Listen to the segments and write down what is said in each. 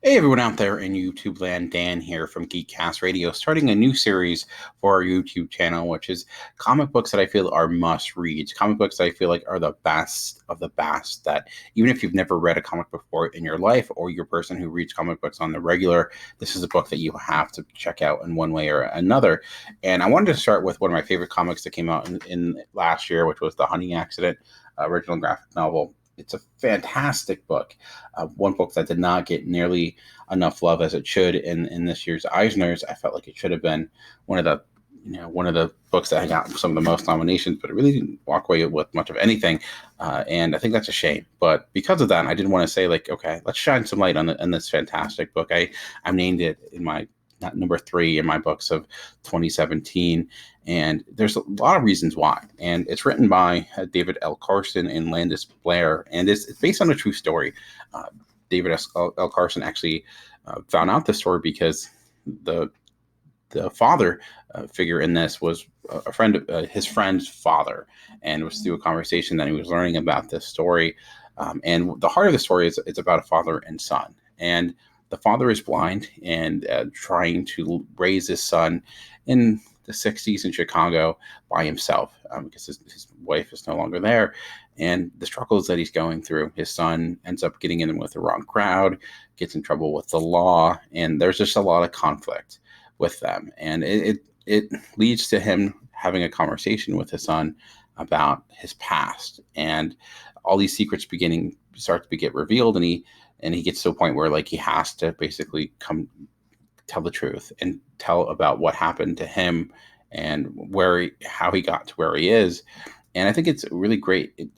Hey everyone out there in YouTube land, Dan here from Geekcast Radio, starting a new series for our YouTube channel, which is comic books that I feel are must reads, comic books that I feel like are the best of the best, that even if you've never read a comic book before in your life, or you're a person who reads comic books on the regular, this is a book that you have to check out in one way or another. And I wanted to start with one of my favorite comics that came out in last year, which was The Hunting Accident, original graphic novel. It's a fantastic book. One book that did not get nearly enough love as it should in this year's Eisners. I felt like it should have been one of the one of the books that got some of the most nominations, but it really didn't walk away with much of anything. And I think that's a shame. But because of that, I did want to say, like, okay, let's shine some light on this fantastic book. I named it in my number 3 in my books of 2017. And there's a lot of reasons why. And it's written by David L. Carlson and Landis Blair. And it's based on a true story. David L. Carlson actually found out this story because the father figure in this was a friend of his friend's father. And it was through a conversation that he was learning about this story. And the heart of the story is it's about a father and son. And the father is blind and trying to raise his son in the 60s in Chicago by himself because his wife is no longer there. And the struggles that he's going through, his son ends up getting in with the wrong crowd, gets in trouble with the law, and there's just a lot of conflict with them. And it leads to him having a conversation with his son about his past, and all these secrets start to get revealed, and he gets to a point where, like, he has to basically come tell the truth and tell about what happened to him and how he got to where he is. And I think it's a really great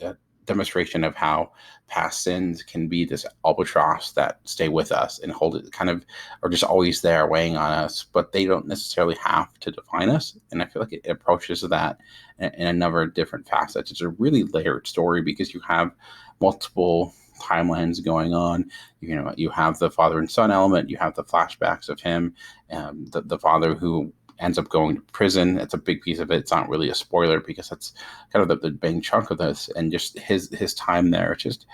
demonstration of how past sins can be this albatross that stay with us and hold it, kind of, are just always there weighing on us, but they don't necessarily have to define us. And I feel like it approaches that in a number of different facets. It's a really layered story because you have multiple timelines going on. You have the father and son element. You have the flashbacks of him, the father who ends up going to prison. That's a big piece of it. It's not really a spoiler because that's kind of the big chunk of this, and just his time there. It's just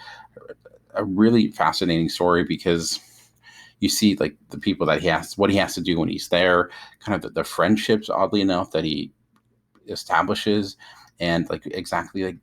a really fascinating story because you see, like, the people that what he has to do when he's there, kind of the friendships, oddly enough, that he establishes, and like exactly like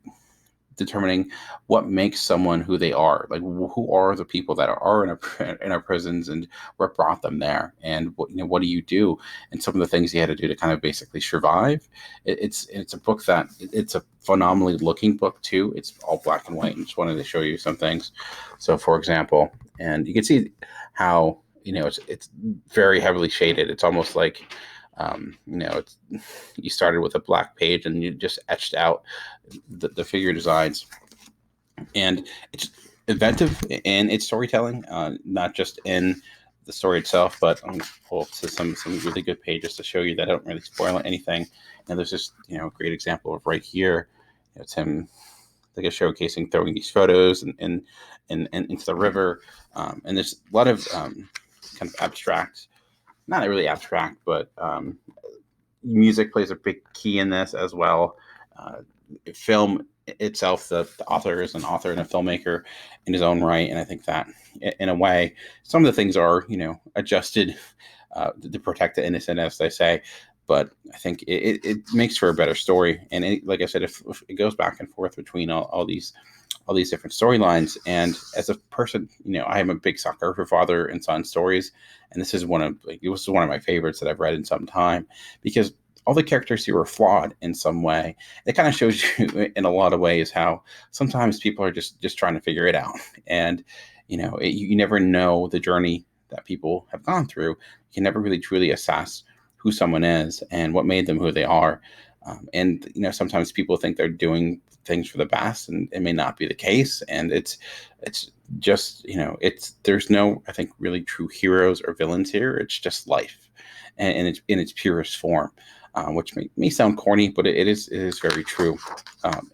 determining what makes someone who they are, like who are the people that are in our prisons, and what brought them there, and what do you do, and some of the things he had to do to kind of basically survive. It's a book that it's a phenomenally looking book too. It's all black and white, and just wanted to show you some things. So, for example, and you can see how it's very heavily shaded. It's almost like it's, you started with a black page and you just etched out the figure designs, and it's inventive in its storytelling, not just in the story itself, but I'm going to pull to some really good pages to show you that I don't really spoil anything. And there's just a great example of right here. It's him, like, a showcasing throwing these photos and into the river, and there's a lot of kind of abstract, not really abstract, but music plays a big key in this as well. Film itself, the author is an author and a filmmaker in his own right, and I think that in a way some of the things are adjusted to protect the innocent, as they say, but I think it makes for a better story. And like I said, if it goes back and forth between all these different storylines. And as a person, I am a big sucker for father and son stories, and this is one of my favorites that I've read in some time, because all the characters here are flawed in some way. It kind of shows you in a lot of ways how sometimes people are just trying to figure it out, and you never know the journey that people have gone through. You can never really truly assess who someone is and what made them who they are. And sometimes people think they're doing things for the best, and it may not be the case. And it's just there's no, I think, really true heroes or villains here. It's just life, and it's in its purest form, which may sound corny, but it is very true.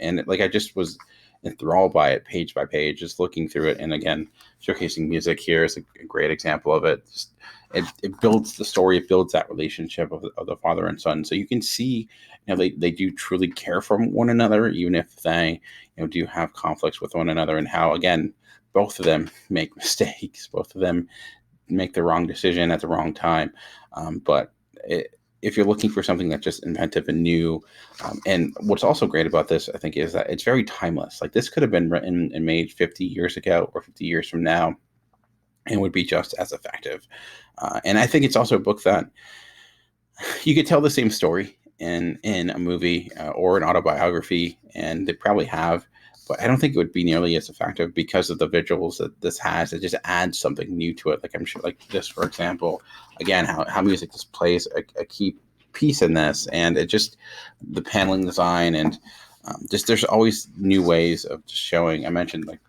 And like, I just was enthralled by it page by page, just looking through it. And again, showcasing music here is a great example of it. It builds the story, it builds that relationship of the father and son. So you can see, they do truly care for one another, even if they, do have conflicts with one another, and how, again, both of them make mistakes. Both of them make the wrong decision at the wrong time. But if you're looking for something that's just inventive and new, and what's also great about this, I think, is that it's very timeless. Like, this could have been written and made 50 years ago or 50 years from now and would be just as effective. And I think it's also a book that you could tell the same story in a movie or an autobiography, and they probably have, but I don't think it would be nearly as effective because of the visuals that this has. It just adds something new to it. Like, I'm sure, like this, for example, again, how music just plays a key piece in this, and it just, the paneling design, and just, there's always new ways of just showing. I mentioned, like,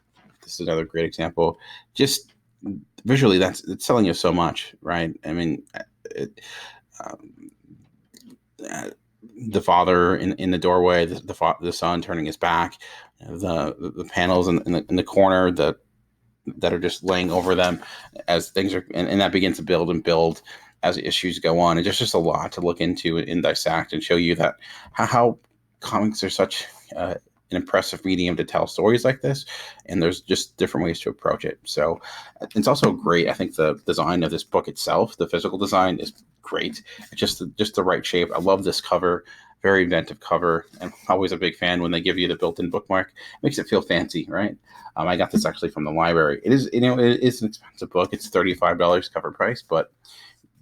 this is another great example. Just visually, it's telling you so much, right? I mean, um, the father in the doorway, the son turning his back, the panels in the corner that are just laying over them as things are, and that begins to build and build as issues go on. And there's just a lot to look into and dissect and show you that how comics are such an impressive medium to tell stories like this, and there's just different ways to approach it. So it's also great. I think the design of this book itself, the physical design, is great. It's just the right shape. I love this cover, very inventive cover. I'm always a big fan when they give you the built-in bookmark. It makes it feel fancy, right? I got this actually from the library. It is, it is an expensive book. It's $35 cover price, but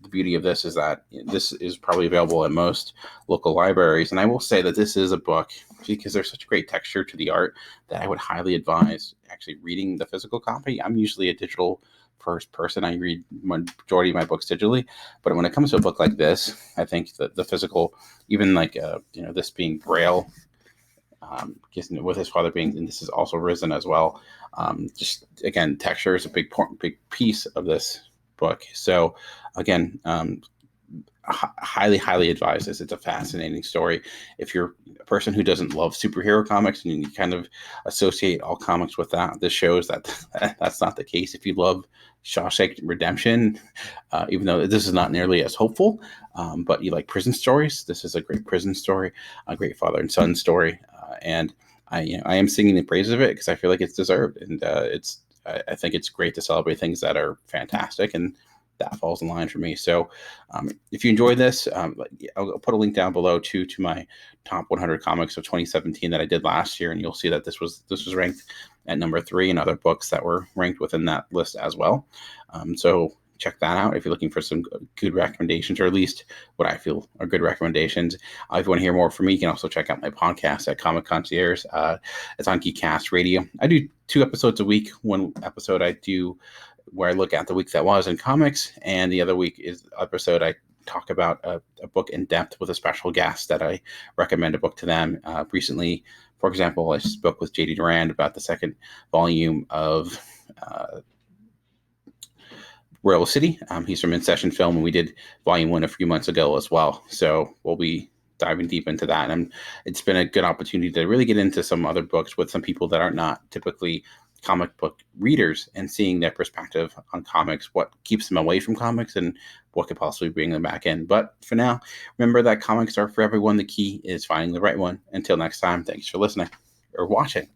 the beauty of this is that this is probably available at most local libraries. And I will say that this is a book, because there's such great texture to the art, that I would highly advise actually reading the physical copy. I'm usually a digital first person. I read majority of my books digitally, but when it comes to a book like this, I think that the physical, even like this being Braille, with his father being, and this is also Risen as well. Just again, texture is a big piece of this book. So again, highly advise this. It's a fascinating story. If you're a person who doesn't love superhero comics and you kind of associate all comics with that, this shows that that's not the case. If you love Shawshank Redemption, even though this is not nearly as hopeful, but you like prison stories, this is a great prison story, a great father and son story, and I am singing the praises of it because I feel like it's deserved, and I think it's great to celebrate things that are fantastic, and that falls in line for me. So if you enjoyed this, I'll put a link down below to my top 100 comics of 2017 that I did last year, and you'll see that this was ranked at number 3, and other books that were ranked within that list as well. So check that out if you're looking for some good recommendations, or at least what I feel are good recommendations. If you want to hear more from me, you can also check out my podcast at Comic Concierge. It's on Geekcast Radio. I do 2 episodes a week. One episode I do where I look at the week that was in comics, and the other week is episode I talk about a book in depth with a special guest that I recommend a book to them. Recently, for example, I spoke with JD Durand about the 2nd volume of Royal City. He's from In Session Film, and we did volume 1 a few months ago as well. So we'll be diving deep into that. And it's been a good opportunity to really get into some other books with some people that are not typically comic book readers, and seeing their perspective on comics, what keeps them away from comics, and what could possibly bring them back in. But for now, remember that comics are for everyone. The key is finding the right one. Until next time, thanks for listening or watching.